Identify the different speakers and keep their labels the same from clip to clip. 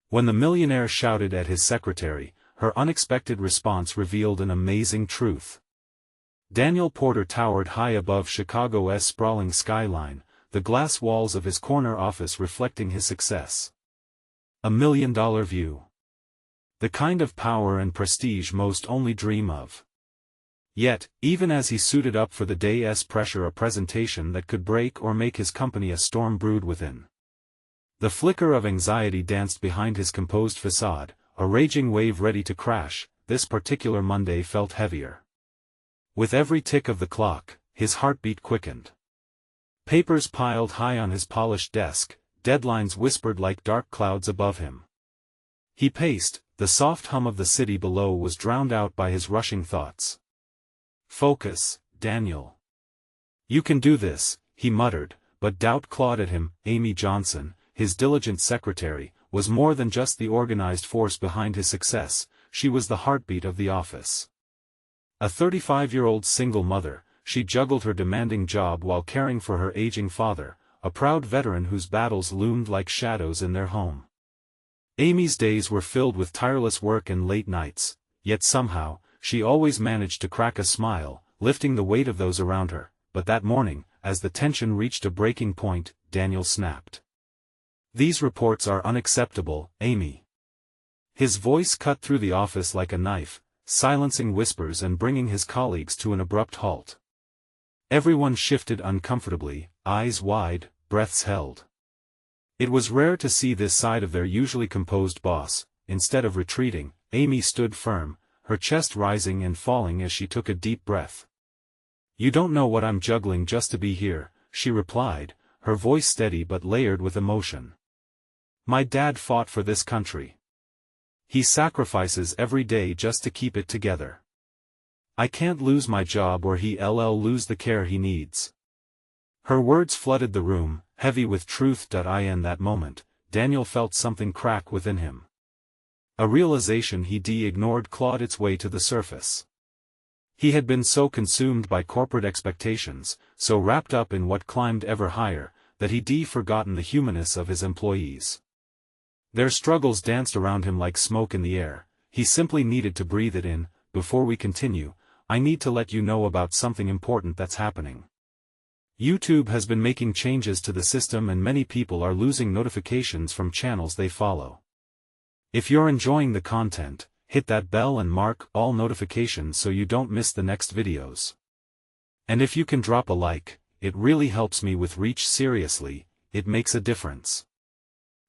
Speaker 1: When the millionaire shouted at his secretary, her unexpected response revealed an amazing truth. Daniel Porter towered high above Chicago's sprawling skyline, the glass walls of his corner office reflecting his success. $1 million view. The kind of power and prestige most only dream of. Yet, even as he suited up for the day's pressure, a presentation that could break or make his company a storm brewed within. The flicker of anxiety danced behind his composed facade, a raging wave ready to crash. This particular Monday felt heavier. With every tick of the clock, his heartbeat quickened. Papers piled high on his polished desk, deadlines whispered like dark clouds above him. He paced, the soft hum of the city below was drowned out by his rushing thoughts. "Focus, Daniel. You can do this," he muttered, but doubt clawed at him. Amy Johnson, his diligent secretary, was more than just the organized force behind his success, she was the heartbeat of the office. A 35-year-old single mother, she juggled her demanding job while caring for her aging father, a proud veteran whose battles loomed like shadows in their home. Amy's days were filled with tireless work and late nights, yet somehow, she always managed to crack a smile, lifting the weight of those around her. But that morning, as the tension reached a breaking point, Daniel snapped. "These reports are unacceptable, Amy." His voice cut through the office like a knife, silencing whispers and bringing his colleagues to an abrupt halt. Everyone shifted uncomfortably, eyes wide, breaths held. It was rare to see this side of their usually composed boss. Instead of retreating, Amy stood firm, her chest rising and falling as she took a deep breath. "You don't know what I'm juggling just to be here," she replied, her voice steady but layered with emotion. "My dad fought for this country. He sacrifices every day just to keep it together. I can't lose my job or he'll lose the care he needs." Her words flooded the room, heavy with truth. In that moment, Daniel felt something crack within him. A realization he'd ignored clawed its way to the surface. He had been so consumed by corporate expectations, so wrapped up in what climbed ever higher, that he'd forgotten the humanness of his employees. Their struggles danced around him like smoke in the air. He simply needed to breathe it in. "Before we continue, I need to let you know about something important that's happening. YouTube has been making changes to the system and many people are losing notifications from channels they follow. If you're enjoying the content, hit that bell and mark all notifications so you don't miss the next videos. And if you can drop a like, it really helps me with reach. Seriously, it makes a difference.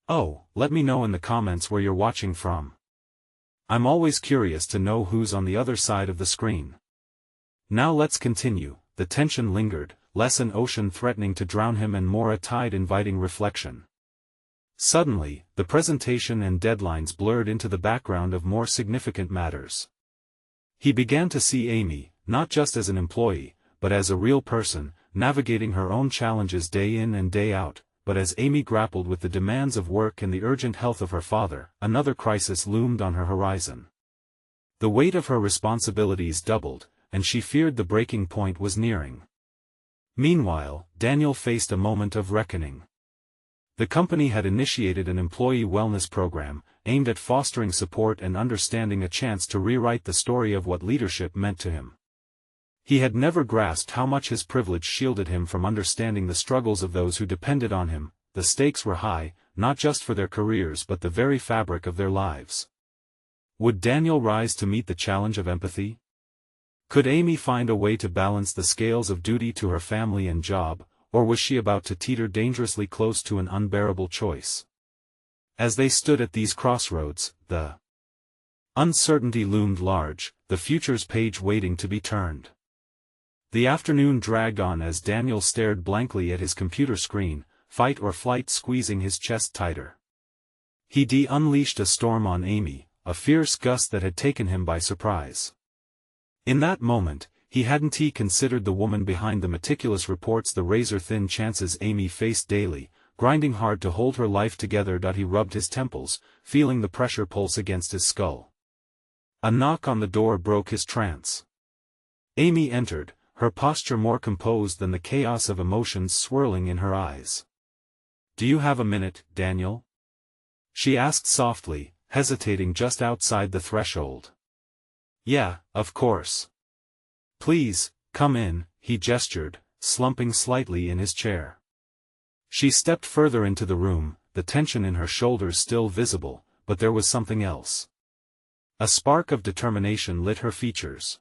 Speaker 1: Oh, let me know in the comments where you're watching from. I'm always curious to know who's on the other side of the screen." Now let's continue. The tension lingered, less an ocean threatening to drown him and more a tide inviting reflection. Suddenly, the presentation and deadlines blurred into the background of more significant matters. He began to see Amy, not just as an employee, but as a real person, navigating her own challenges day in and day out. But as Amy grappled with the demands of work and the urgent health of her father, another crisis loomed on her horizon. The weight of her responsibilities doubled, and she feared the breaking point was nearing. Meanwhile, Daniel faced a moment of reckoning. The company had initiated an employee wellness program, aimed at fostering support and understanding, a chance to rewrite the story of what leadership meant to him. He had never grasped how much his privilege shielded him from understanding the struggles of those who depended on him. The stakes were high, not just for their careers but the very fabric of their lives. Would Daniel rise to meet the challenge of empathy? Could Amy find a way to balance the scales of duty to her family and job, or was she about to teeter dangerously close to an unbearable choice? As they stood at these crossroads, the uncertainty loomed large, the future's page waiting to be turned. The afternoon dragged on as Daniel stared blankly at his computer screen, fight or flight squeezing his chest tighter. He'd unleashed a storm on Amy, a fierce gust that had taken him by surprise. In that moment, he hadn't considered the woman behind the meticulous reports, the razor-thin chances Amy faced daily, grinding hard to hold her life together. He rubbed his temples, feeling the pressure pulse against his skull. A knock on the door broke his trance. Amy entered, her posture more composed than the chaos of emotions swirling in her eyes. "Do you have a minute, Daniel?" she asked softly, hesitating just outside the threshold. Yeah, of course. Please, come in, he gestured, slumping slightly in his chair. She stepped further into the room, the tension in her shoulders still visible, but there was something else. A spark of determination lit her features.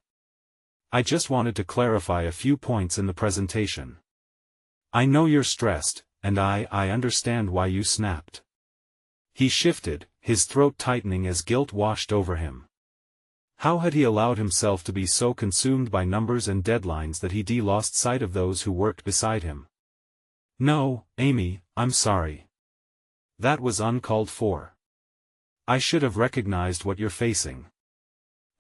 Speaker 1: I just wanted to clarify a few points in the presentation. I know you're stressed, and I understand why you snapped. He shifted, his throat tightening as guilt washed over him. How had he allowed himself to be so consumed by numbers and deadlines that he lost sight of those who worked beside him? No, Amy, I'm sorry. That was uncalled for. I should have recognized what you're facing.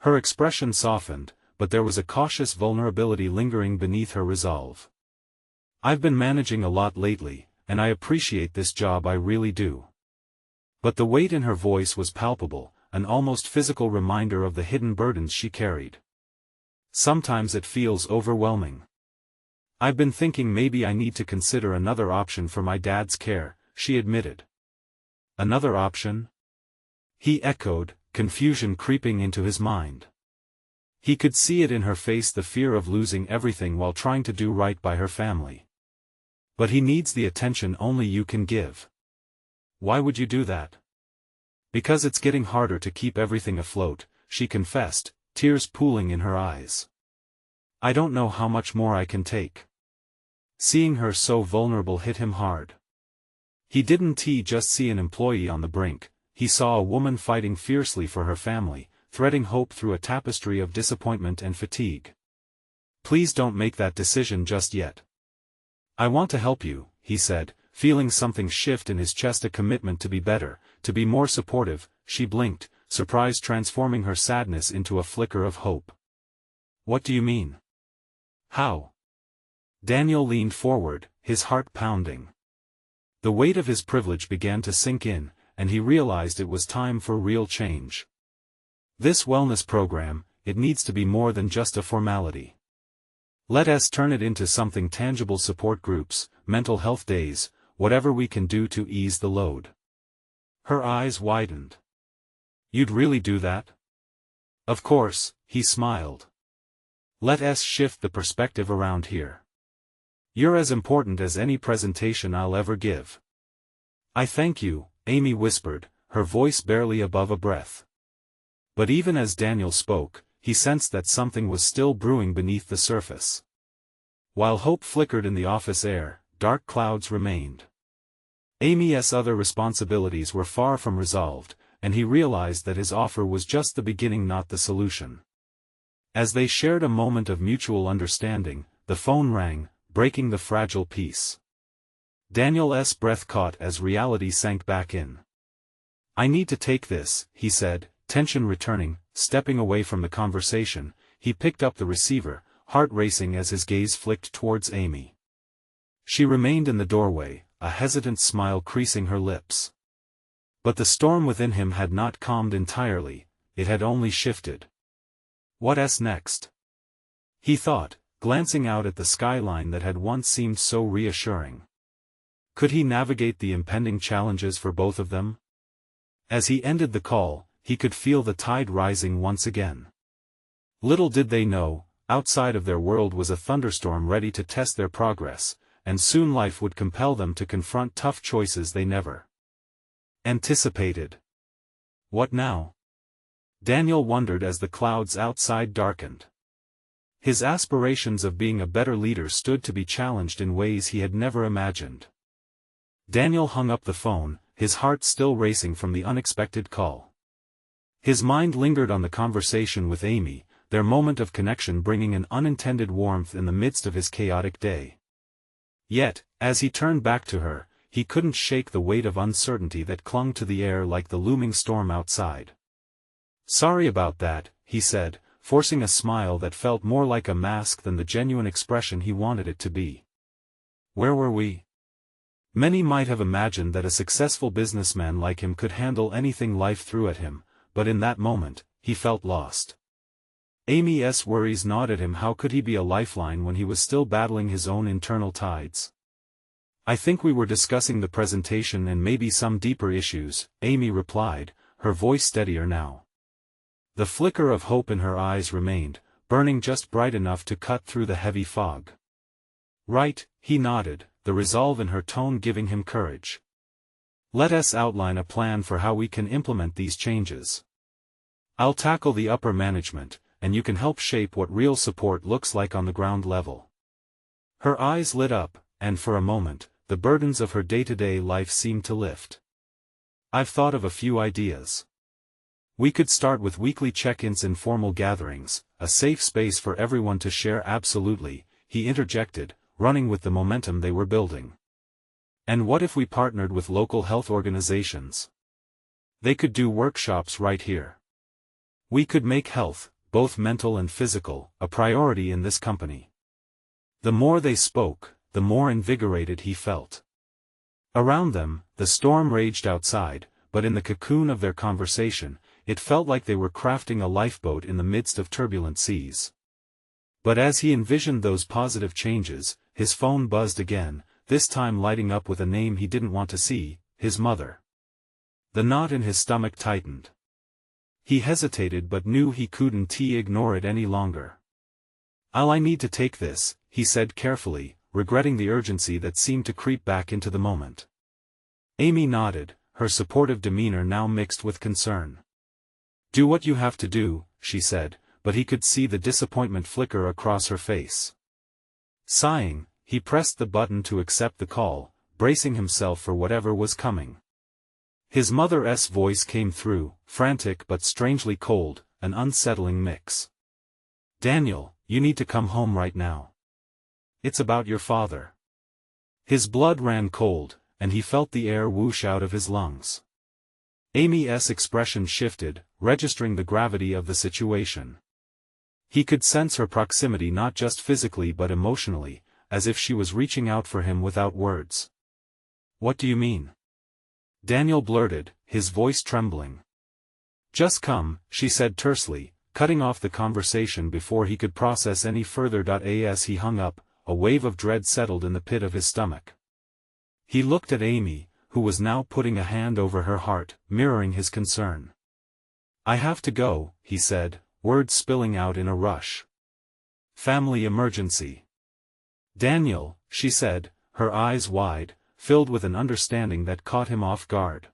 Speaker 1: Her expression softened, but there was a cautious vulnerability lingering beneath her resolve. I've been managing a lot lately, and I appreciate this job, I really do. But the weight in her voice was palpable, an almost physical reminder of the hidden burdens she carried. Sometimes it feels overwhelming. I've been thinking maybe I need to consider another option for my dad's care, she admitted. Another option? He echoed, confusion creeping into his mind. He could see it in her face, the fear of losing everything while trying to do right by her family. But he needs the attention only you can give. Why would you do that? Because it's getting harder to keep everything afloat, she confessed, tears pooling in her eyes. I don't know how much more I can take. Seeing her so vulnerable hit him hard. He didn't just see an employee on the brink, he saw a woman fighting fiercely for her family, threading hope through a tapestry of disappointment and fatigue. Please don't make that decision just yet. I want to help you, he said, feeling something shift in his chest, a commitment to be better, to be more supportive. She blinked, surprise transforming her sadness into a flicker of hope. What do you mean? How? Daniel leaned forward, his heart pounding. The weight of his privilege began to sink in, and he realized it was time for real change. This wellness program, it needs to be more than just a formality. Let us turn it into something tangible: support groups, mental health days, whatever we can do to ease the load. Her eyes widened. You'd really do that? Of course, he smiled. Let us shift the perspective around here. You're as important as any presentation I'll ever give. I thank you, Amy whispered, her voice barely above a breath. But even as Daniel spoke, he sensed that something was still brewing beneath the surface. While hope flickered in the office air, dark clouds remained. Amy's other responsibilities were far from resolved, and he realized that his offer was just the beginning, not the solution. As they shared a moment of mutual understanding, the phone rang, breaking the fragile peace. Daniel's breath caught as reality sank back in. I need to take this, he said, tension returning. Stepping away from the conversation, he picked up the receiver, heart racing as his gaze flicked towards Amy. She remained in the doorway, a hesitant smile creasing her lips. But the storm within him had not calmed entirely, it had only shifted. What's next? He thought, glancing out at the skyline that had once seemed so reassuring. Could he navigate the impending challenges for both of them? As he ended the call, he could feel the tide rising once again. Little did they know, outside of their world was a thunderstorm ready to test their progress, and soon life would compel them to confront tough choices they never anticipated. What now? Daniel wondered as the clouds outside darkened. His aspirations of being a better leader stood to be challenged in ways he had never imagined. Daniel hung up the phone, his heart still racing from the unexpected call. His mind lingered on the conversation with Amy, their moment of connection bringing an unintended warmth in the midst of his chaotic day. Yet, as he turned back to her, he couldn't shake the weight of uncertainty that clung to the air like the looming storm outside. Sorry about that, he said, forcing a smile that felt more like a mask than the genuine expression he wanted it to be. Where were we? Many might have imagined that a successful businessman like him could handle anything life threw at him, but in that moment, he felt lost. Amy's worries gnawed at him. How could he be a lifeline when he was still battling his own internal tides? I think we were discussing the presentation and maybe some deeper issues, Amy replied, her voice steadier now. The flicker of hope in her eyes remained, burning just bright enough to cut through the heavy fog. Right, he nodded, the resolve in her tone giving him courage. Let us outline a plan for how we can implement these changes. I'll tackle the upper management, and you can help shape what real support looks like on the ground level. Her eyes lit up, and for a moment, the burdens of her day-to-day life seemed to lift. I've thought of a few ideas. We could start with weekly check-ins, informal gatherings, a safe space for everyone to share. Absolutely, he interjected, running with the momentum they were building. And what if we partnered with local health organizations? They could do workshops right here. We could make health, both mental and physical, a priority in this company. The more they spoke, the more invigorated he felt. Around them, the storm raged outside, but in the cocoon of their conversation, it felt like they were crafting a lifeboat in the midst of turbulent seas. But as he envisioned those positive changes, his phone buzzed again, this time lighting up with a name he didn't want to see, his mother. The knot in his stomach tightened. He hesitated but knew he couldn't ignore it any longer. I need to take this, he said carefully, regretting the urgency that seemed to creep back into the moment. Amy nodded, her supportive demeanor now mixed with concern. Do what you have to do, she said, but he could see the disappointment flicker across her face. Sighing, he pressed the button to accept the call, bracing himself for whatever was coming. His mother's voice came through, frantic but strangely cold, an unsettling mix. Daniel, you need to come home right now. It's about your father. His blood ran cold, and he felt the air whoosh out of his lungs. Amy's expression shifted, registering the gravity of the situation. He could sense her proximity not just physically but emotionally, as if she was reaching out for him without words. What do you mean? Daniel blurted, his voice trembling. Just come, she said tersely, cutting off the conversation before he could process any further. As he hung up, a wave of dread settled in the pit of his stomach. He looked at Amy, who was now putting a hand over her heart, mirroring his concern. I have to go, he said, words spilling out in a rush. Family emergency. Daniel, she said, her eyes wide, filled with an understanding that caught him off guard.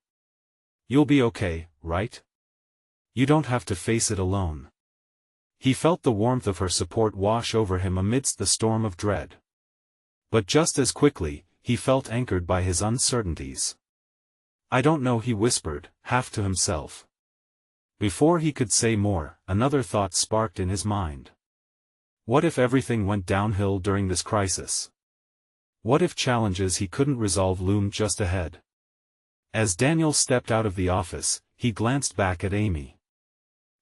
Speaker 1: You'll be okay, right? You don't have to face it alone. He felt the warmth of her support wash over him amidst the storm of dread. But just as quickly, he felt anchored by his uncertainties. I don't know, he whispered, half to himself. Before he could say more, another thought sparked in his mind. What if everything went downhill during this crisis? What if challenges he couldn't resolve loomed just ahead? As Daniel stepped out of the office, he glanced back at Amy.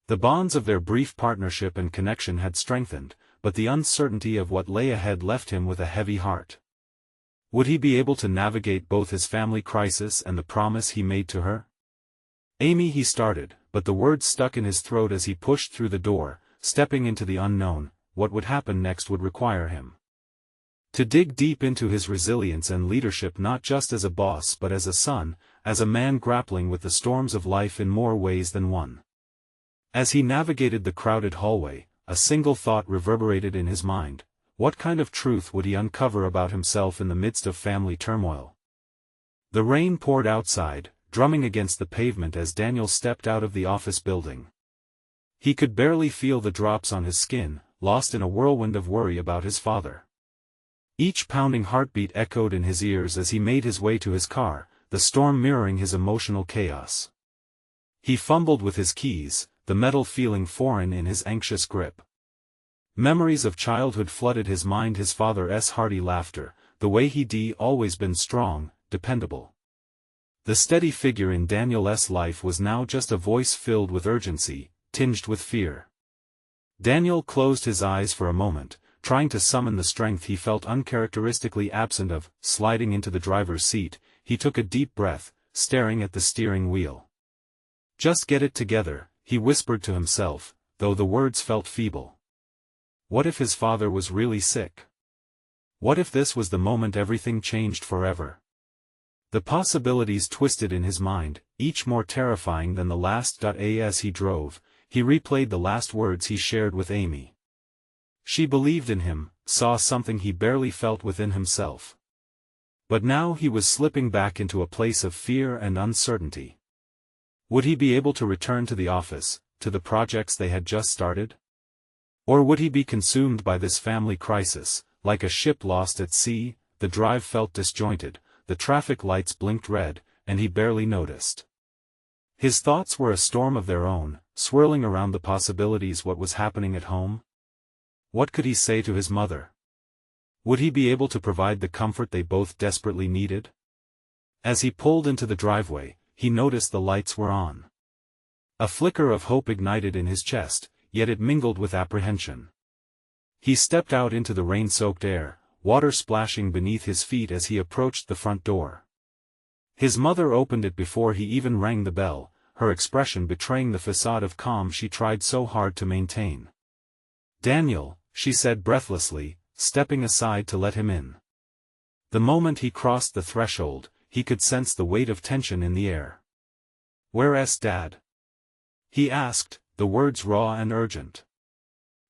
Speaker 1: The bonds of their brief partnership and connection had strengthened, but the uncertainty of what lay ahead left him with a heavy heart. Would he be able to navigate both his family crisis and the promise he made to her? Amy, he started, but the words stuck in his throat as he pushed through the door, stepping into the unknown. What would happen next would require him to dig deep into his resilience and leadership, not just as a boss but as a son, as a man grappling with the storms of life in more ways than one. As he navigated the crowded hallway, a single thought reverberated in his mind. What kind of truth would he uncover about himself in the midst of family turmoil? The rain poured outside, drumming against the pavement as Daniel stepped out of the office building. He could barely feel the drops on his skin, lost in a whirlwind of worry about his father. Each pounding heartbeat echoed in his ears as he made his way to his car, the storm mirroring his emotional chaos. He fumbled with his keys, the metal feeling foreign in his anxious grip. Memories of childhood flooded his mind, his father's hearty laughter, the way he'd always been strong, dependable. The steady figure in Daniel's life was now just a voice filled with urgency, tinged with fear. Daniel closed his eyes for a moment, trying to summon the strength he felt uncharacteristically absent of. Sliding into the driver's seat, he took a deep breath, staring at the steering wheel. Just get it together, he whispered to himself, though the words felt feeble. What if his father was really sick? What if this was the moment everything changed forever? The possibilities twisted in his mind, each more terrifying than the last. As he drove, he replayed the last words he shared with Amy. She believed in him, saw something he barely felt within himself. But now he was slipping back into a place of fear and uncertainty. Would he be able to return to the office, to the projects they had just started? Or would he be consumed by this family crisis, like a ship lost at sea? The drive felt disjointed, the traffic lights blinked red, and he barely noticed. His thoughts were a storm of their own, swirling around the possibilities. What was happening at home? What could he say to his mother? Would he be able to provide the comfort they both desperately needed? As he pulled into the driveway, he noticed the lights were on. A flicker of hope ignited in his chest, yet it mingled with apprehension. He stepped out into the rain-soaked air, water splashing beneath his feet as he approached the front door. His mother opened it before he even rang the bell, her expression betraying the facade of calm she tried so hard to maintain. "Daniel," she said breathlessly, stepping aside to let him in. The moment he crossed the threshold, he could sense the weight of tension in the air. "Where's Dad?" he asked, the words raw and urgent.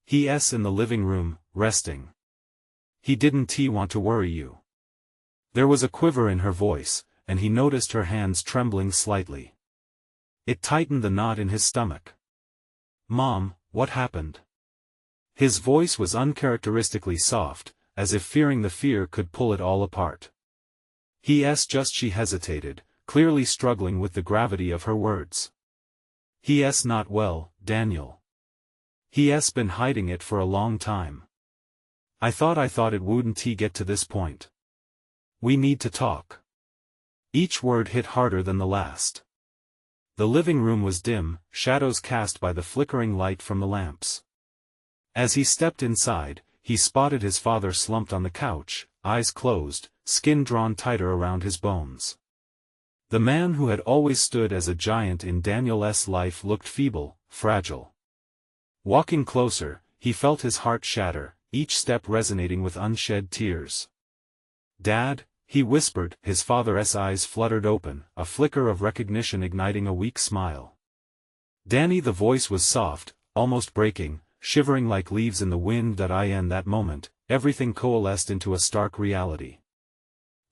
Speaker 1: "He's in the living room, resting. He didn't want to worry you." There was a quiver in her voice, and he noticed her hands trembling slightly. It tightened the knot in his stomach. "Mom, what happened?" His voice was uncharacteristically soft, as if fearing the fear could pull it all apart. She hesitated, clearly struggling with the gravity of her words. "He's not well, Daniel. He's been hiding it for a long time. I thought it wouldn't get to this point. We need to talk." Each word hit harder than the last. The living room was dim, shadows cast by the flickering light from the lamps. As he stepped inside, he spotted his father slumped on the couch, eyes closed, skin drawn tighter around his bones. The man who had always stood as a giant in Daniel's life looked feeble, fragile. Walking closer, he felt his heart shatter, each step resonating with unshed tears. "Dad," he whispered, his father's eyes fluttered open, a flicker of recognition igniting a weak smile. "Danny," the voice was soft, almost breaking, shivering like leaves in the wind. In that moment, everything coalesced into a stark reality.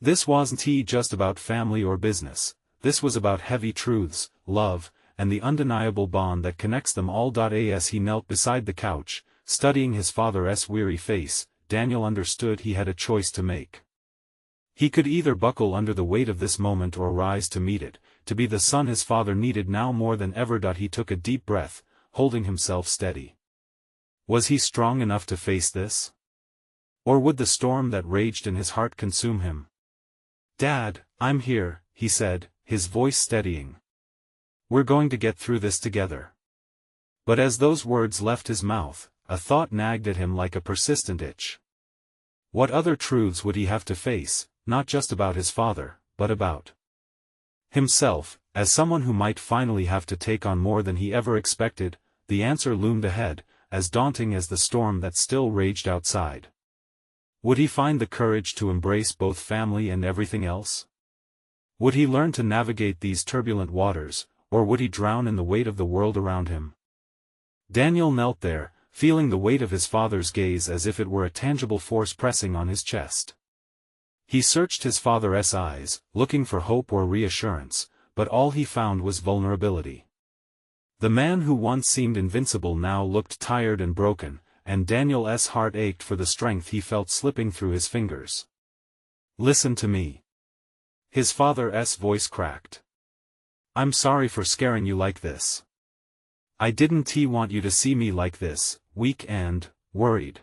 Speaker 1: This wasn't just about family or business, this was about heavy truths, love, and the undeniable bond that connects them all. As he knelt beside the couch, studying his father's weary face, Daniel understood he had a choice to make. He could either buckle under the weight of this moment or rise to meet it, to be the son his father needed now more than ever. He took a deep breath, holding himself steady. Was he strong enough to face this? Or would the storm that raged in his heart consume him? "Dad, I'm here," he said, his voice steadying. "We're going to get through this together." But as those words left his mouth, a thought nagged at him like a persistent itch. What other truths would he have to face, not just about his father, but about himself, as someone who might finally have to take on more than he ever expected? The answer loomed ahead, as daunting as the storm that still raged outside. Would he find the courage to embrace both family and everything else? Would he learn to navigate these turbulent waters, or would he drown in the weight of the world around him? Daniel knelt there, feeling the weight of his father's gaze as if it were a tangible force pressing on his chest. He searched his father's eyes, looking for hope or reassurance, but all he found was vulnerability. The man who once seemed invincible now looked tired and broken, and Daniel's heart ached for the strength he felt slipping through his fingers. "Listen to me." His father's voice cracked. "I'm sorry for scaring you like this. I didn't want you to see me like this, weak and worried."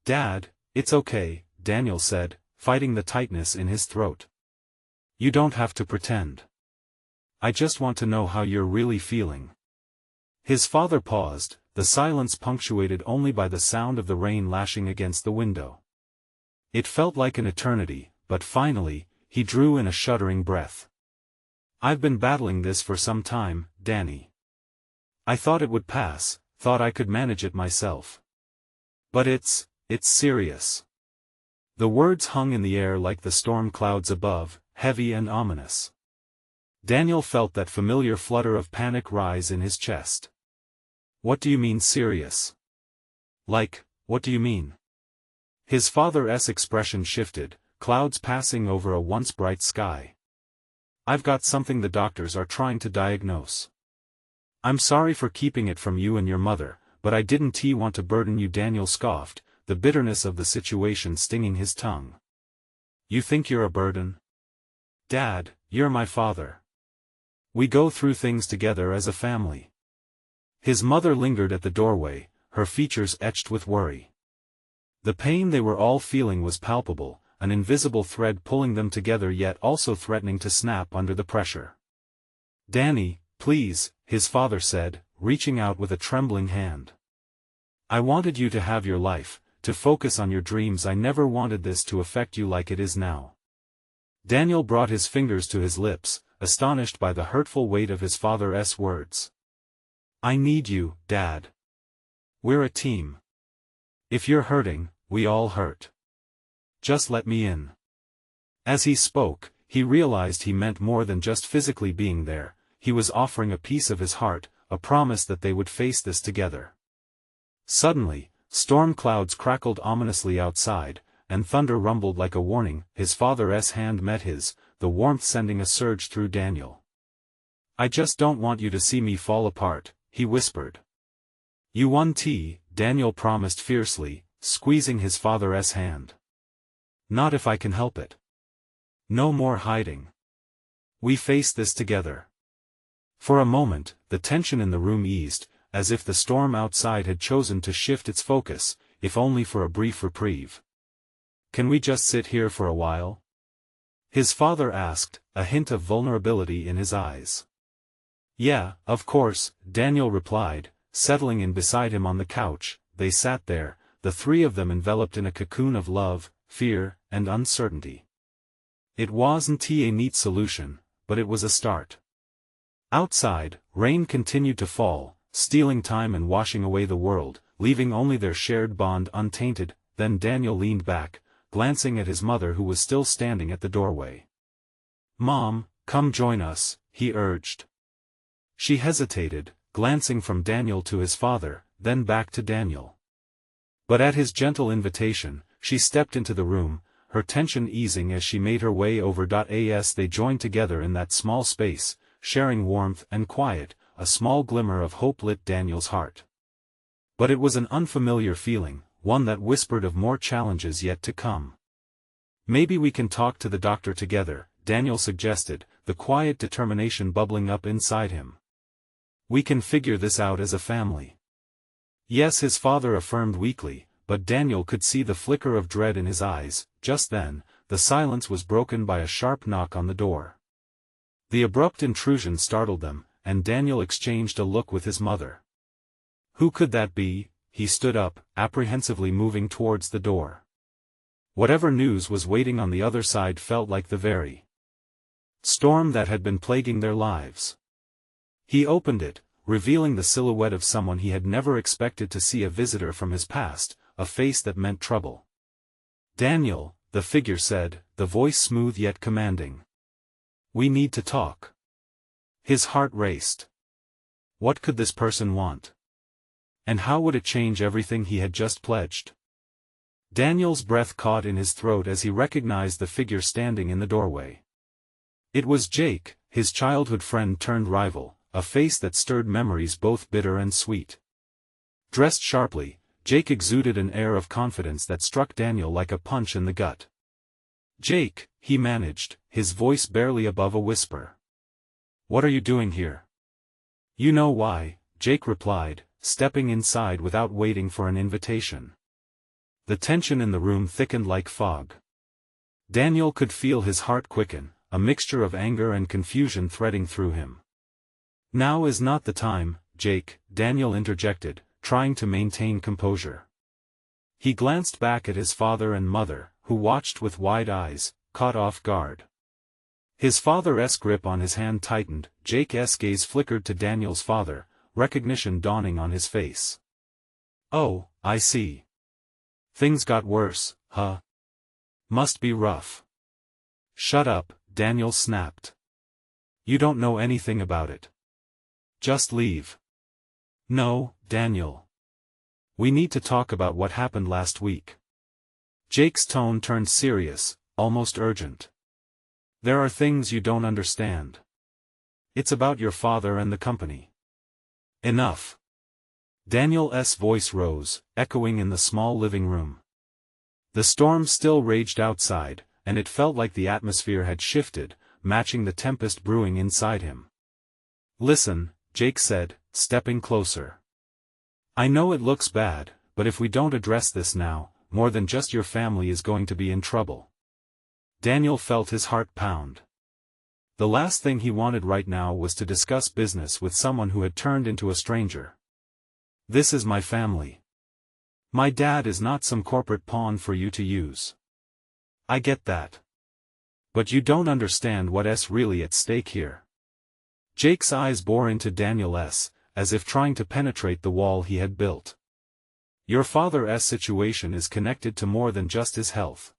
Speaker 1: "Dad, it's okay," Daniel said, fighting the tightness in his throat. "You don't have to pretend. I just want to know how you're really feeling." His father paused, the silence punctuated only by the sound of the rain lashing against the window. It felt like an eternity, but finally, he drew in a shuddering breath. "I've been battling this for some time, Danny. I thought it would pass, thought I could manage it myself. But it's serious." The words hung in the air like the storm clouds above, heavy and ominous. Daniel felt that familiar flutter of panic rise in his chest. What do you mean serious? Like, what do you mean? His father's expression shifted, clouds passing over a once bright sky. I've got something the doctors are trying to diagnose. I'm sorry for keeping it from you and your mother, but I didn't want to burden you. Daniel scoffed, the bitterness of the situation stinging his tongue. You think you're a burden? Dad, you're my father. We go through things together as a family. His mother lingered at the doorway, her features etched with worry. The pain they were all feeling was palpable, an invisible thread pulling them together yet also threatening to snap under the pressure. Danny, please, his father said, reaching out with a trembling hand. I wanted you to have your life, to focus on your dreams. I never wanted this to affect you like it is now. Daniel brought his fingers to his lips, astonished by the hurtful weight of his father's words. I need you, Dad. We're a team. If you're hurting, we all hurt. Just let me in. As he spoke, he realized he meant more than just physically being there. He was offering a piece of his heart, a promise that they would face this together. Suddenly, storm clouds crackled ominously outside, and thunder rumbled like a warning. His father's hand met his, the warmth sending a surge through Daniel. I just don't want you to see me fall apart, he whispered. You won't, Daniel promised fiercely, squeezing his father's hand. Not if I can help it. No more hiding. We face this together. For a moment, the tension in the room eased, as if the storm outside had chosen to shift its focus, if only for a brief reprieve. Can we just sit here for a while? His father asked, a hint of vulnerability in his eyes. Yeah, of course, Daniel replied, settling in beside him on the couch. They sat there, the three of them enveloped in a cocoon of love, fear, and uncertainty. It wasn't a neat solution, but it was a start. Outside, rain continued to fall, stealing time and washing away the world, leaving only their shared bond untainted. Then Daniel leaned back, glancing at his mother who was still standing at the doorway. Mom, come join us, he urged. She hesitated, glancing from Daniel to his father, then back to Daniel. But at his gentle invitation, she stepped into the room, her tension easing as she made her way over. As they joined together in that small space, sharing warmth and quiet, a small glimmer of hope lit Daniel's heart. But it was an unfamiliar feeling, one that whispered of more challenges yet to come. Maybe we can talk to the doctor together, Daniel suggested, the quiet determination bubbling up inside him. We can figure this out as a family. Yes, his father affirmed weakly, but Daniel could see the flicker of dread in his eyes. Just then, the silence was broken by a sharp knock on the door. The abrupt intrusion startled them, and Daniel exchanged a look with his mother. Who could that be? He stood up, apprehensively moving towards the door. Whatever news was waiting on the other side felt like the very storm that had been plaguing their lives. He opened it, revealing the silhouette of someone he had never expected to see, a visitor from his past, a face that meant trouble. Daniel, the figure said, the voice smooth yet commanding. We need to talk. His heart raced. What could this person want? And how would it change everything he had just pledged? Daniel's breath caught in his throat as he recognized the figure standing in the doorway. It was Jake, his childhood friend turned rival, a face that stirred memories both bitter and sweet. Dressed sharply, Jake exuded an air of confidence that struck Daniel like a punch in the gut. Jake, he managed, his voice barely above a whisper. What are you doing here? You know why, Jake replied, stepping inside without waiting for an invitation. The tension in the room thickened like fog. Daniel could feel his heart quicken, a mixture of anger and confusion threading through him. Now is not the time, Jake, Daniel interjected, trying to maintain composure. He glanced back at his father and mother, who watched with wide eyes, caught off guard. His father's grip on his hand tightened. Jake's gaze flickered to Daniel's father, recognition dawning on his face. Oh, I see. Things got worse, huh? Must be rough. Shut up, Daniel snapped. You don't know anything about it. Just leave. No, Daniel. We need to talk about what happened last week. Jake's tone turned serious, almost urgent. There are things you don't understand. It's about your father and the company. Enough. Daniel's voice rose, echoing in the small living room. The storm still raged outside, and it felt like the atmosphere had shifted, matching the tempest brewing inside him. Listen, Jake said, stepping closer. I know it looks bad, but if we don't address this now, more than just your family is going to be in trouble. Daniel felt his heart pound. The last thing he wanted right now was to discuss business with someone who had turned into a stranger. This is my family. My dad is not some corporate pawn for you to use. I get that. But you don't understand what's really at stake here. Jake's eyes bore into Daniel's, as if trying to penetrate the wall he had built. Your father's situation is connected to more than just his health.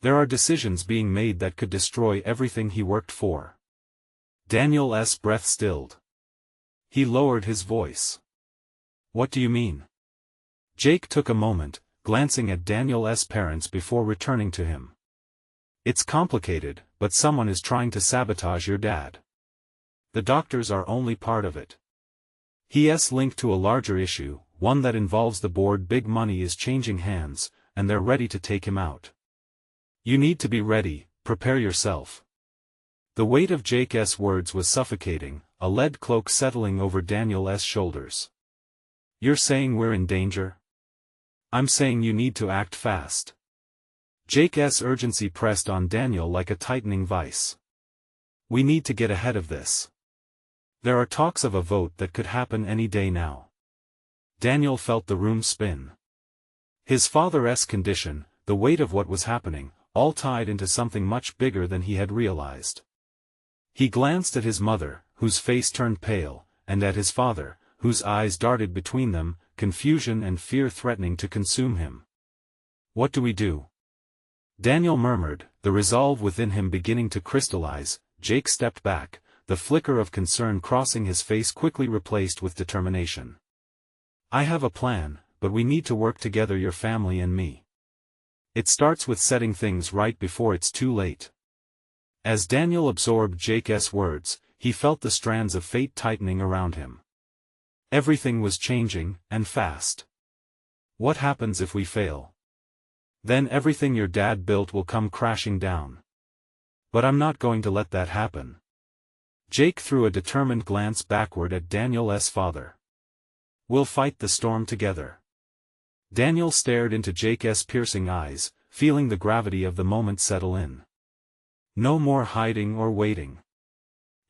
Speaker 1: There are decisions being made that could destroy everything he worked for. Daniel's breath stilled. He lowered his voice. What do you mean? Jake took a moment, glancing at Daniel's parents before returning to him. It's complicated, but someone is trying to sabotage your dad. The doctors are only part of it. He's linked to a larger issue, one that involves the board. Big money is changing hands, and they're ready to take him out. You need to be ready, prepare yourself. The weight of Jake's words was suffocating, a lead cloak settling over Daniel's shoulders. You're saying we're in danger? I'm saying you need to act fast. Jake's urgency pressed on Daniel like a tightening vice. We need to get ahead of this. There are talks of a vote that could happen any day now. Daniel felt the room spin. His father's condition, the weight of what was happening, all tied into something much bigger than he had realized. He glanced at his mother, whose face turned pale, and at his father, whose eyes darted between them, confusion and fear threatening to consume him. What do we do? Daniel murmured, the resolve within him beginning to crystallize. Jake stepped back, the flicker of concern crossing his face quickly replaced with determination. I have a plan, but we need to work together, your family and me. It starts with setting things right before it's too late. As Daniel absorbed Jake's words, he felt the strands of fate tightening around him. Everything was changing, and fast. What happens if we fail? Then everything your dad built will come crashing down. But I'm not going to let that happen. Jake threw a determined glance backward at Daniel's father. We'll fight the storm together. Daniel stared into Jake's piercing eyes, feeling the gravity of the moment settle in. No more hiding or waiting.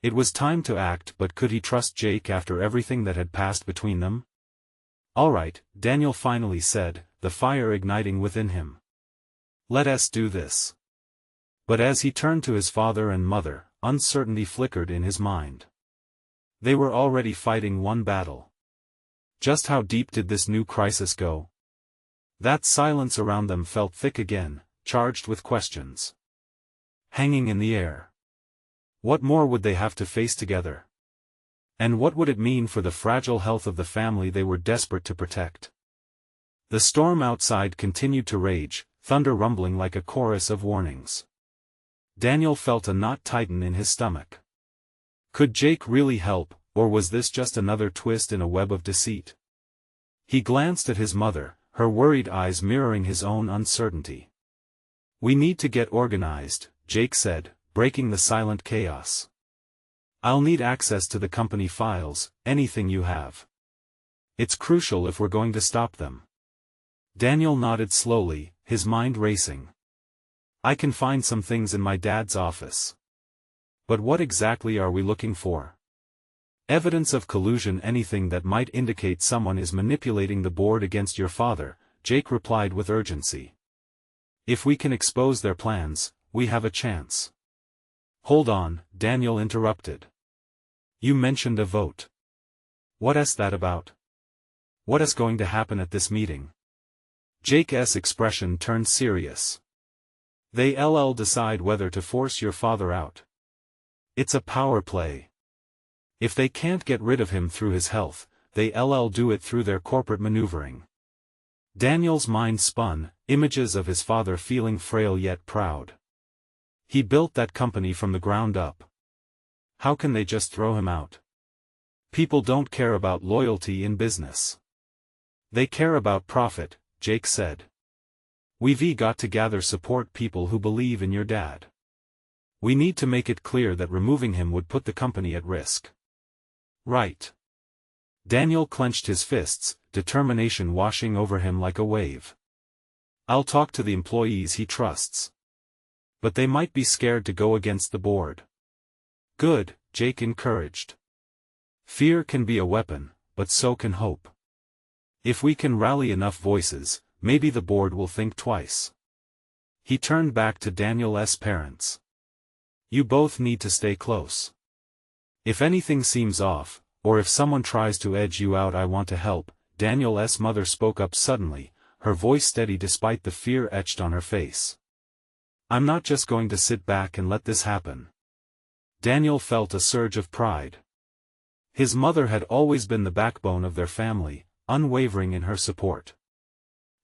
Speaker 1: It was time to act, but could he trust Jake after everything that had passed between them? All right, Daniel finally said, the fire igniting within him. Let us do this. But as he turned to his father and mother, uncertainty flickered in his mind. They were already fighting one battle. Just how deep did this new crisis go? That silence around them felt thick again, charged with questions. Hanging in the air. What more would they have to face together? And what would it mean for the fragile health of the family they were desperate to protect? The storm outside continued to rage, thunder rumbling like a chorus of warnings. Daniel felt a knot tighten in his stomach. Could Jake really help, or was this just another twist in a web of deceit? He glanced at his mother, her worried eyes mirroring his own uncertainty. We need to get organized, Jake said, breaking the silent chaos. I'll need access to the company files, anything you have. It's crucial if we're going to stop them. Daniel nodded slowly, his mind racing. I can find some things in my dad's office. But what exactly are we looking for? Evidence of collusion, anything that might indicate someone is manipulating the board against your father, Jake replied with urgency. If we can expose their plans, we have a chance. Hold on, Daniel interrupted. You mentioned a vote. What is that about? What is going to happen at this meeting? Jake's expression turned serious. They'll decide whether to force your father out. It's a power play. If they can't get rid of him through his health, they'll do it through their corporate maneuvering. Daniel's mind spun, images of his father feeling frail yet proud. He built that company from the ground up. How can they just throw him out? People don't care about loyalty in business. They care about profit, Jake said. We've got to gather support people who believe in your dad. We need to make it clear that removing him would put the company at risk. Right. Daniel clenched his fists, determination washing over him like a wave. I'll talk to the employees he trusts. But they might be scared to go against the board. Good, Jake encouraged. Fear can be a weapon, but so can hope. If we can rally enough voices, maybe the board will think twice. He turned back to Daniel's parents. You both need to stay close. If anything seems off, or if someone tries to edge you out, I want to help. Daniel's mother spoke up suddenly, her voice steady despite the fear etched on her face. I'm not just going to sit back and let this happen. Daniel felt a surge of pride. His mother had always been the backbone of their family, unwavering in her support.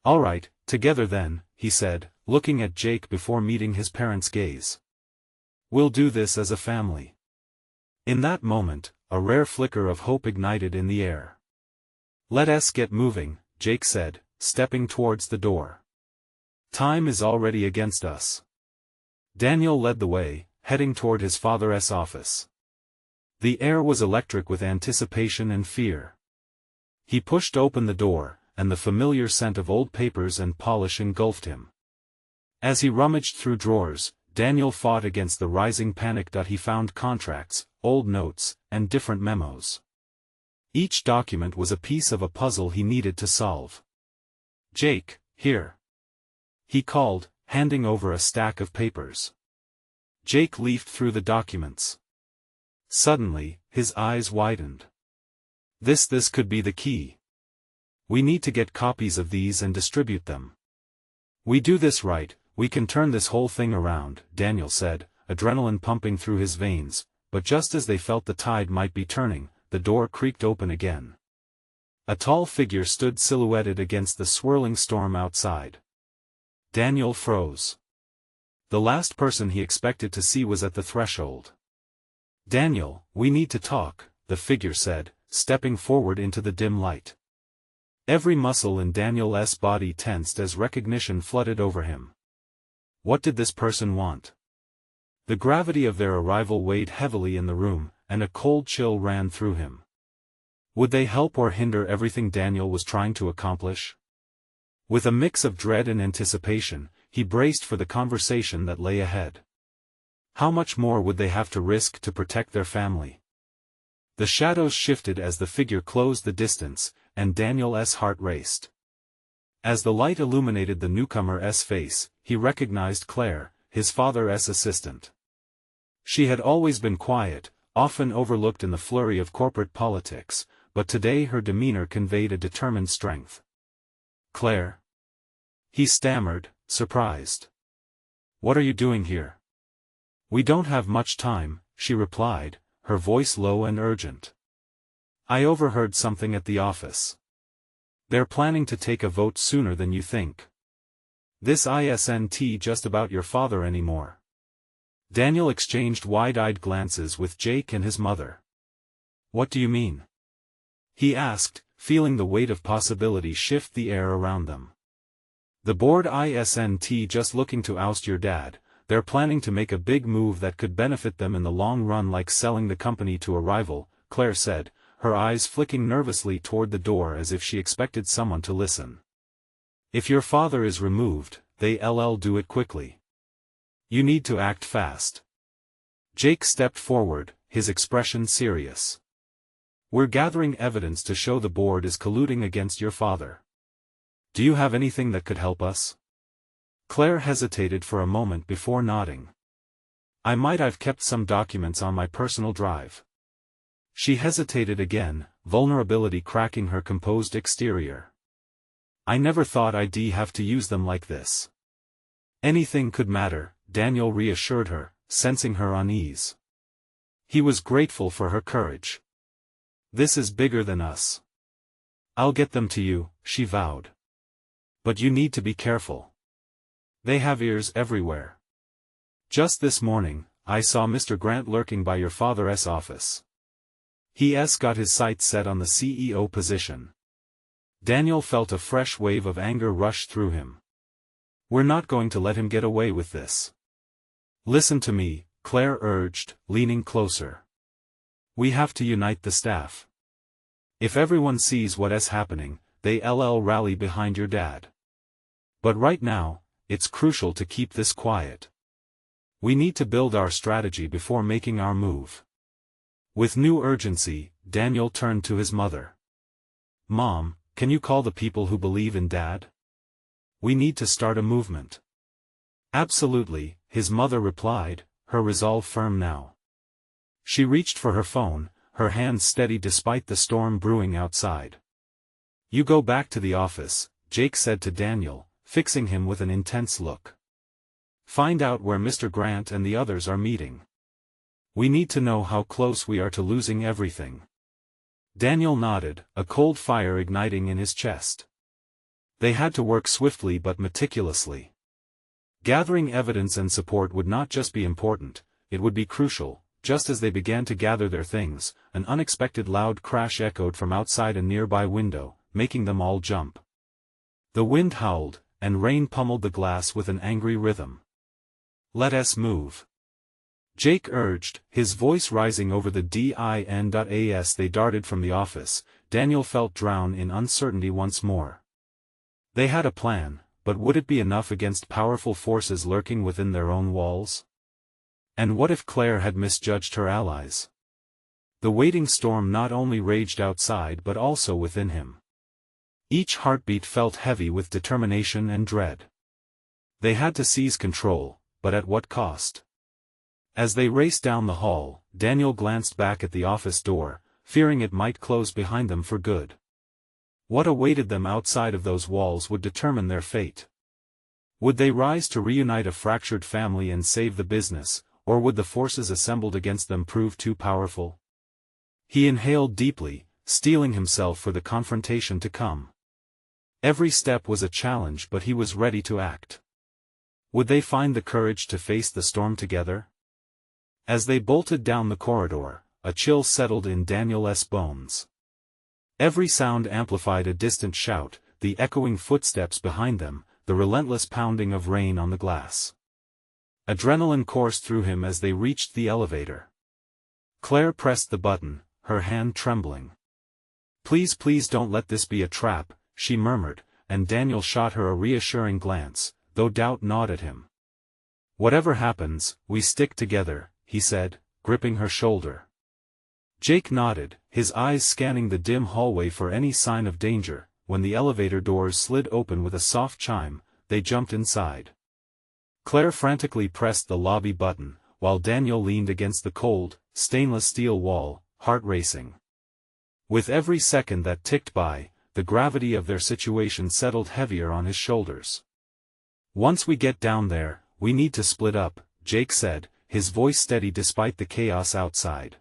Speaker 1: All right, together then, he said, looking at Jake before meeting his parents' gaze. We'll do this as a family. In that moment, a rare flicker of hope ignited in the air. Let us get moving, Jake said, stepping towards the door. Time is already against us. Daniel led the way, heading toward his father's office. The air was electric with anticipation and fear. He pushed open the door, and the familiar scent of old papers and polish engulfed him. As he rummaged through drawers, Daniel fought against the rising panic. He found contracts, old notes, and different memos. Each document was a piece of a puzzle he needed to solve. Jake, here. He called, handing over a stack of papers. Jake leafed through the documents. Suddenly, his eyes widened. This could be the key. We need to get copies of these and distribute them. We do this right, we can turn this whole thing around, Daniel said, adrenaline pumping through his veins, but just as they felt the tide might be turning, the door creaked open again. A tall figure stood silhouetted against the swirling storm outside. Daniel froze. The last person he expected to see was at the threshold. Daniel, we need to talk, the figure said, stepping forward into the dim light. Every muscle in Daniel's body tensed as recognition flooded over him. What did this person want? The gravity of their arrival weighed heavily in the room, and a cold chill ran through him. Would they help or hinder everything Daniel was trying to accomplish? With a mix of dread and anticipation, he braced for the conversation that lay ahead. How much more would they have to risk to protect their family? The shadows shifted as the figure closed the distance, and Daniel's heart raced. As the light illuminated the newcomer's face, he recognized Claire, his father's assistant. She had always been quiet, often overlooked in the flurry of corporate politics, but today her demeanor conveyed a determined strength. Claire? He stammered, surprised. What are you doing here? We don't have much time, she replied, her voice low and urgent. I overheard something at the office. They're planning to take a vote sooner than you think. This isn't just about your father anymore. Daniel exchanged wide-eyed glances with Jake and his mother. What do you mean? He asked, feeling the weight of possibility shift the air around them. The board isn't just looking to oust your dad, they're planning to make a big move that could benefit them in the long run, like selling the company to a rival, Claire said, her eyes flicking nervously toward the door as if she expected someone to listen. If your father is removed, they'll do it quickly. You need to act fast. Jake stepped forward, his expression serious. We're gathering evidence to show the board is colluding against your father. Do you have anything that could help us? Claire hesitated for a moment before nodding. I've kept some documents on my personal drive. She hesitated again, vulnerability cracking her composed exterior. I never thought I'd have to use them like this. Anything could matter, Daniel reassured her, sensing her unease. He was grateful for her courage. This is bigger than us. I'll get them to you, she vowed. But you need to be careful. They have ears everywhere. Just this morning, I saw Mr. Grant lurking by your father's office. He's got his sights set on the CEO position. Daniel felt a fresh wave of anger rush through him. We're not going to let him get away with this. Listen to me, Claire urged, leaning closer. We have to unite the staff. If everyone sees what is happening, they'll rally behind your dad. But right now, it's crucial to keep this quiet. We need to build our strategy before making our move. With new urgency, Daniel turned to his mother. Mom, can you call the people who believe in Dad? We need to start a movement. Absolutely, his mother replied, her resolve firm now. She reached for her phone, her hands steady despite the storm brewing outside. You go back to the office, Jake said to Daniel, fixing him with an intense look. Find out where Mr. Grant and the others are meeting. We need to know how close we are to losing everything. Daniel nodded, a cold fire igniting in his chest. They had to work swiftly but meticulously. Gathering evidence and support would not just be important, it would be crucial. Just as they began to gather their things, an unexpected loud crash echoed from outside a nearby window, making them all jump. The wind howled, and rain pummeled the glass with an angry rhythm. Let us move. Jake urged, his voice rising over the din. As they darted from the office, Daniel felt drown in uncertainty once more. They had a plan, but would it be enough against powerful forces lurking within their own walls? And what if Claire had misjudged her allies? The waiting storm not only raged outside but also within him. Each heartbeat felt heavy with determination and dread. They had to seize control, but at what cost? As they raced down the hall, Daniel glanced back at the office door, fearing it might close behind them for good. What awaited them outside of those walls would determine their fate. Would they rise to reunite a fractured family and save the business, or would the forces assembled against them prove too powerful? He inhaled deeply, steeling himself for the confrontation to come. Every step was a challenge, but he was ready to act. Would they find the courage to face the storm together? As they bolted down the corridor, a chill settled in Daniel's bones. Every sound amplified a distant shout, the echoing footsteps behind them, the relentless pounding of rain on the glass. Adrenaline coursed through him as they reached the elevator. Claire pressed the button, her hand trembling. Please don't let this be a trap, she murmured, and Daniel shot her a reassuring glance, though doubt gnawed at him. Whatever happens, we stick together, he said, gripping her shoulder. Jake nodded, his eyes scanning the dim hallway for any sign of danger. When the elevator doors slid open with a soft chime, they jumped inside. Claire frantically pressed the lobby button, while Daniel leaned against the cold, stainless steel wall, heart racing. With every second that ticked by, the gravity of their situation settled heavier on his shoulders. Once we get down there, we need to split up, Jake said, his voice steady despite the chaos outside.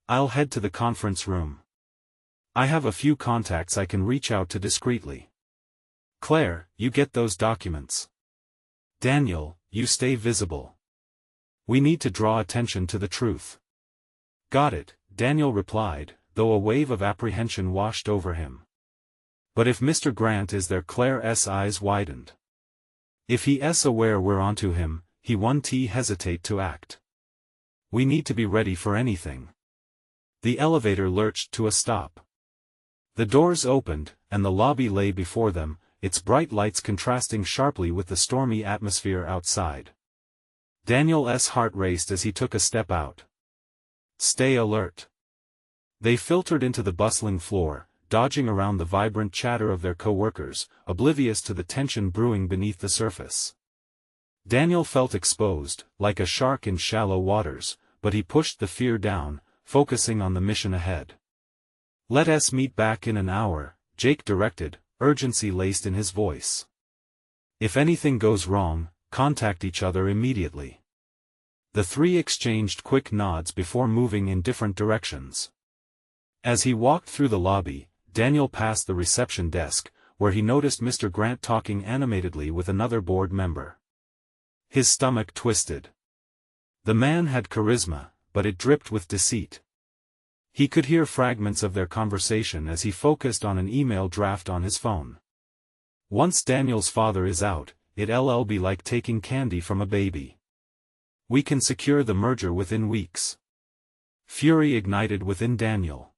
Speaker 1: I'll head to the conference room. I have a few contacts I can reach out to discreetly. Claire, you get those documents. Daniel, you stay visible. We need to draw attention to the truth. Got it, Daniel replied, though a wave of apprehension washed over him. But if Mr. Grant is there? Claire's eyes widened. If he's aware we're onto him, he won't hesitate to act. We need to be ready for anything. The elevator lurched to a stop. The doors opened, and the lobby lay before them, its bright lights contrasting sharply with the stormy atmosphere outside. Daniel's heart raced as he took a step out. Stay alert. They filtered into the bustling floor, dodging around the vibrant chatter of their co-workers, oblivious to the tension brewing beneath the surface. Daniel felt exposed, like a shark in shallow waters, but he pushed the fear down, focusing on the mission ahead. Let us meet back in an hour, Jake directed, urgency laced in his voice. If anything goes wrong, contact each other immediately. The three exchanged quick nods before moving in different directions. As he walked through the lobby, Daniel passed the reception desk, where he noticed Mr. Grant talking animatedly with another board member. His stomach twisted. The man had charisma, but it dripped with deceit. He could hear fragments of their conversation as he focused on an email draft on his phone. Once Daniel's father is out, it'll be like taking candy from a baby. We can secure the merger within weeks. Fury ignited within Daniel.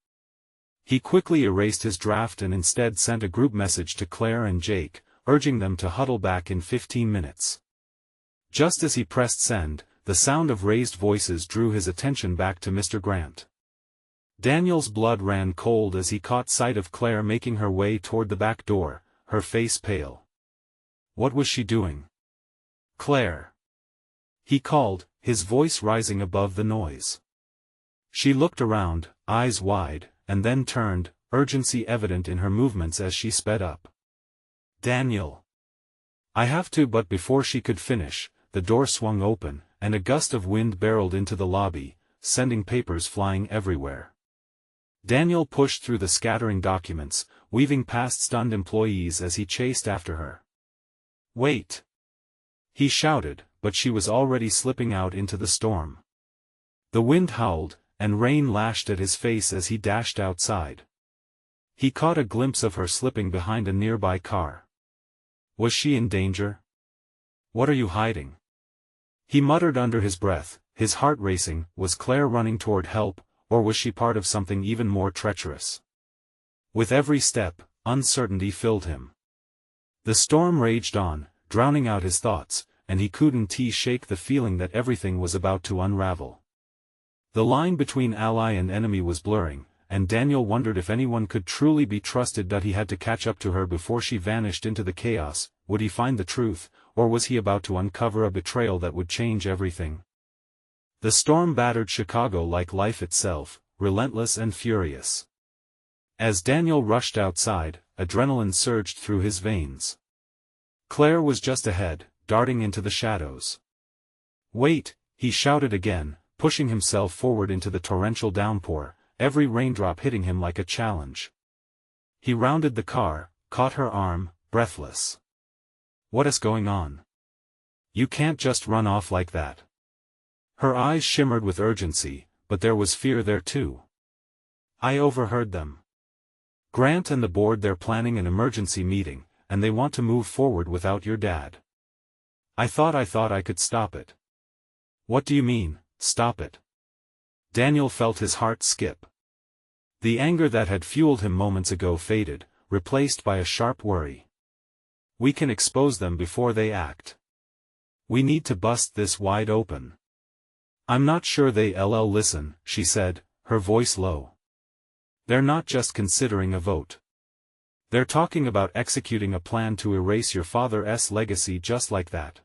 Speaker 1: He quickly erased his draft and instead sent a group message to Claire and Jake, urging them to huddle back in 15 minutes. Just as he pressed send, the sound of raised voices drew his attention back to Mr. Grant. Daniel's blood ran cold as he caught sight of Claire making her way toward the back door, her face pale. What was she doing? Claire! He called, his voice rising above the noise. She looked around, eyes wide, and then turned, urgency evident in her movements as she sped up. Daniel! I have to, but before she could finish, the door swung open, and a gust of wind barreled into the lobby, sending papers flying everywhere. Daniel pushed through the scattering documents, weaving past stunned employees as he chased after her. Wait! He shouted, but she was already slipping out into the storm. The wind howled, and rain lashed at his face as he dashed outside. He caught a glimpse of her slipping behind a nearby car. Was she in danger? What are you hiding? He muttered under his breath, his heart racing. Was Claire running toward help, or was she part of something even more treacherous? With every step, uncertainty filled him. The storm raged on, drowning out his thoughts, and he couldn't shake the feeling that everything was about to unravel. The line between ally and enemy was blurring, and Daniel wondered if anyone could truly be trusted. That he had to catch up to her before she vanished into the chaos. Would he find the truth, or was he about to uncover a betrayal that would change everything? The storm battered Chicago like life itself, relentless and furious. As Daniel rushed outside, adrenaline surged through his veins. Claire was just ahead, darting into the shadows. Wait, he shouted again, pushing himself forward into the torrential downpour, every raindrop hitting him like a challenge. He rounded the car, caught her arm, breathless. What is going on? You can't just run off like that. Her eyes shimmered with urgency, but there was fear there too. I overheard them. Grant and the board, they're planning an emergency meeting, and they want to move forward without your dad. I thought I could stop it. What do you mean, stop it? Daniel felt his heart skip. The anger that had fueled him moments ago faded, replaced by a sharp worry. We can expose them before they act. We need to bust this wide open. I'm not sure they'll listen, she said, her voice low. They're not just considering a vote. They're talking about executing a plan to erase your father's legacy just like that.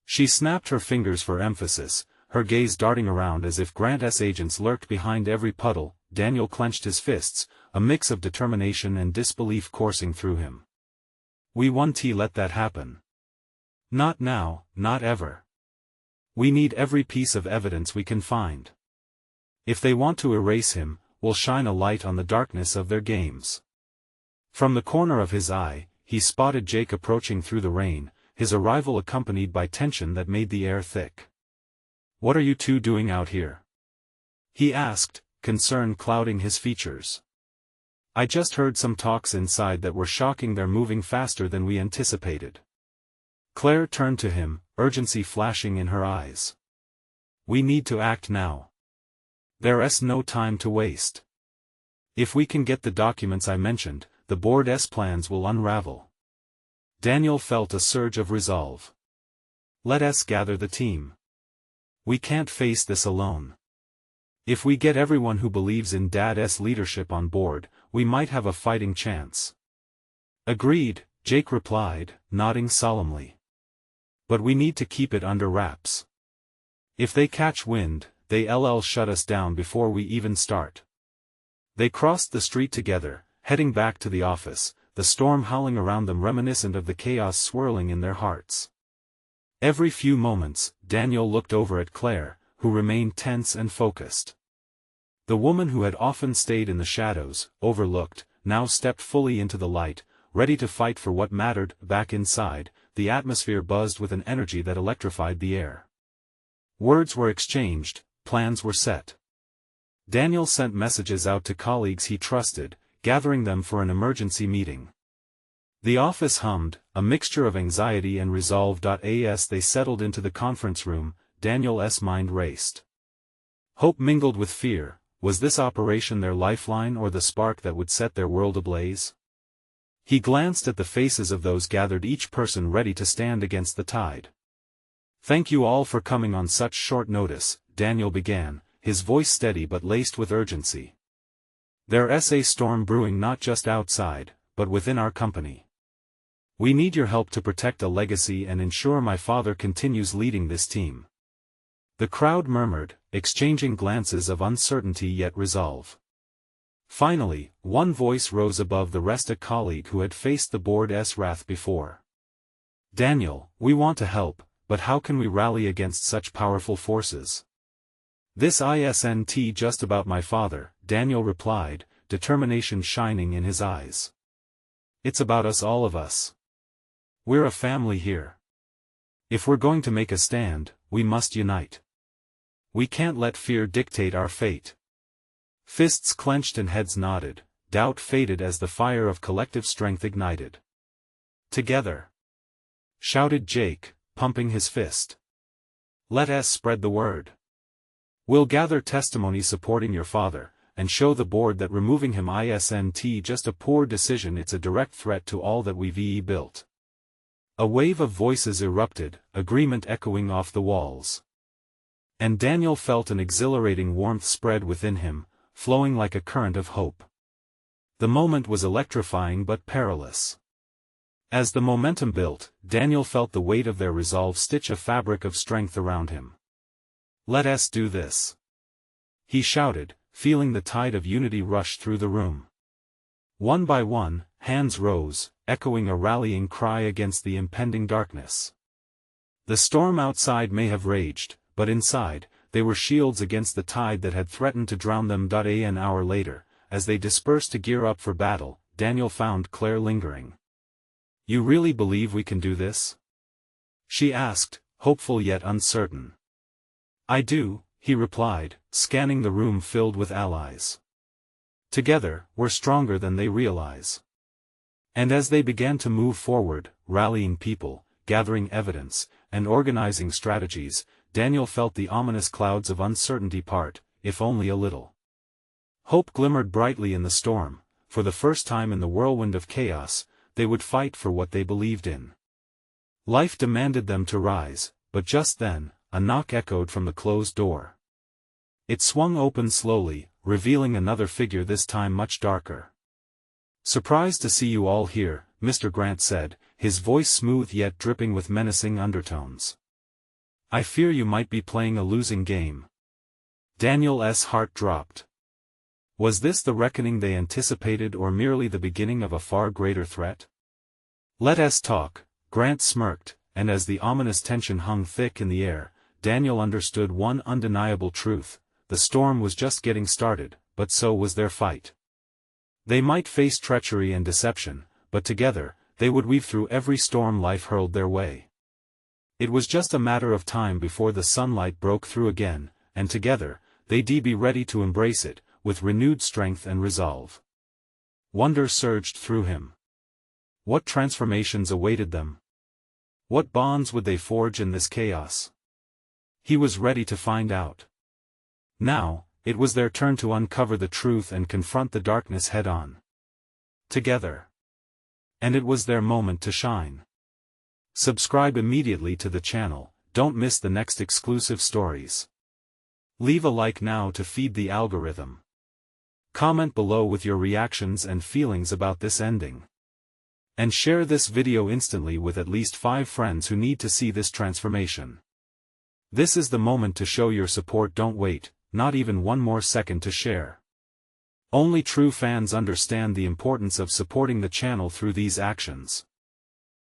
Speaker 1: She snapped her fingers for emphasis, her gaze darting around as if Grant's agents lurked behind every puddle. Daniel clenched his fists, a mix of determination and disbelief coursing through him. We won't let that happen. Not now, not ever. We need every piece of evidence we can find. If they want to erase him, we'll shine a light on the darkness of their games. From the corner of his eye, he spotted Jake approaching through the rain, his arrival accompanied by tension that made the air thick. What are you two doing out here? He asked, concern clouding his features. I just heard some talks inside that were shocking. They're moving faster than we anticipated. Claire turned to him, urgency flashing in her eyes. We need to act now. There's no time to waste. If we can get the documents I mentioned, the board's plans will unravel. Daniel felt a surge of resolve. Let us gather the team. We can't face this alone. If we get everyone who believes in Dad's leadership on board, we might have a fighting chance. Agreed, Jake replied, nodding solemnly. But we need to keep it under wraps. If they catch wind, they'll shut us down before we even start. They crossed the street together, heading back to the office, the storm howling around them reminiscent of the chaos swirling in their hearts. Every few moments, Daniel looked over at Claire, who remained tense and focused. The woman who had often stayed in the shadows, overlooked, now stepped fully into the light, ready to fight for what mattered. Back inside, the atmosphere buzzed with an energy that electrified the air. Words were exchanged, plans were set. Daniel sent messages out to colleagues he trusted, gathering them for an emergency meeting. The office hummed, a mixture of anxiety and resolve. As they settled into the conference room, Daniel's mind raced. Hope mingled with fear. Was this operation their lifeline or the spark that would set their world ablaze? He glanced at the faces of those gathered, each person ready to stand against the tide. "Thank you all for coming on such short notice," Daniel began, his voice steady but laced with urgency. "There's a storm brewing not just outside, but within our company. We need your help to protect a legacy and ensure my father continues leading this team." The crowd murmured, exchanging glances of uncertainty yet resolve. Finally, one voice rose above the rest, a colleague who had faced the board's wrath before. "Daniel, we want to help, but how can we rally against such powerful forces?" "This isn't just about my father," Daniel replied, determination shining in his eyes. "It's about us, all of us. We're a family here. If we're going to make a stand, we must unite. We can't let fear dictate our fate." Fists clenched and heads nodded, doubt faded as the fire of collective strength ignited. "Together!" shouted Jake, pumping his fist. "Let us spread the word. We'll gather testimony supporting your father, and show the board that removing him isn't just a poor decision, it's a direct threat to all that we've built." A wave of voices erupted, agreement echoing off the walls. And Daniel felt an exhilarating warmth spread within him, flowing like a current of hope. The moment was electrifying but perilous. As the momentum built, Daniel felt the weight of their resolve stitch a fabric of strength around him. "Let us do this!" he shouted, feeling the tide of unity rush through the room. One by one, hands rose, echoing a rallying cry against the impending darkness. The storm outside may have raged, but inside, they were shields against the tide that had threatened to drown them. An hour later, as they dispersed to gear up for battle, Daniel found Claire lingering. "You really believe we can do this?" she asked, hopeful yet uncertain. "I do," he replied, scanning the room filled with allies. "Together, we're stronger than they realize." And as they began to move forward, rallying people, gathering evidence, and organizing strategies, Daniel felt the ominous clouds of uncertainty part, if only a little. Hope glimmered brightly in the storm. For the first time in the whirlwind of chaos, they would fight for what they believed in. Life demanded them to rise, but just then, a knock echoed from the closed door. It swung open slowly, revealing another figure, this time much darker. "Surprised to see you all here," Mr. Grant said, his voice smooth yet dripping with menacing undertones. "I fear you might be playing a losing game." Daniel's heart dropped. Was this the reckoning they anticipated, or merely the beginning of a far greater threat? "Let us talk," Grant smirked, and as the ominous tension hung thick in the air, Daniel understood one undeniable truth: the storm was just getting started, but so was their fight. They might face treachery and deception, but together, they would weave through every storm life hurled their way. It was just a matter of time before the sunlight broke through again, and together, they'd be ready to embrace it, with renewed strength and resolve. Wonder surged through him. What transformations awaited them? What bonds would they forge in this chaos? He was ready to find out. Now, it was their turn to uncover the truth and confront the darkness head-on. Together. And it was their moment to shine. Subscribe immediately to the channel, don't miss the next exclusive stories. Leave a like now to feed the algorithm. Comment below with your reactions and feelings about this ending. And share this video instantly with at least 5 friends who need to see this transformation. This is the moment to show your support. Don't wait, not even one more second to share. Only true fans understand the importance of supporting the channel through these actions.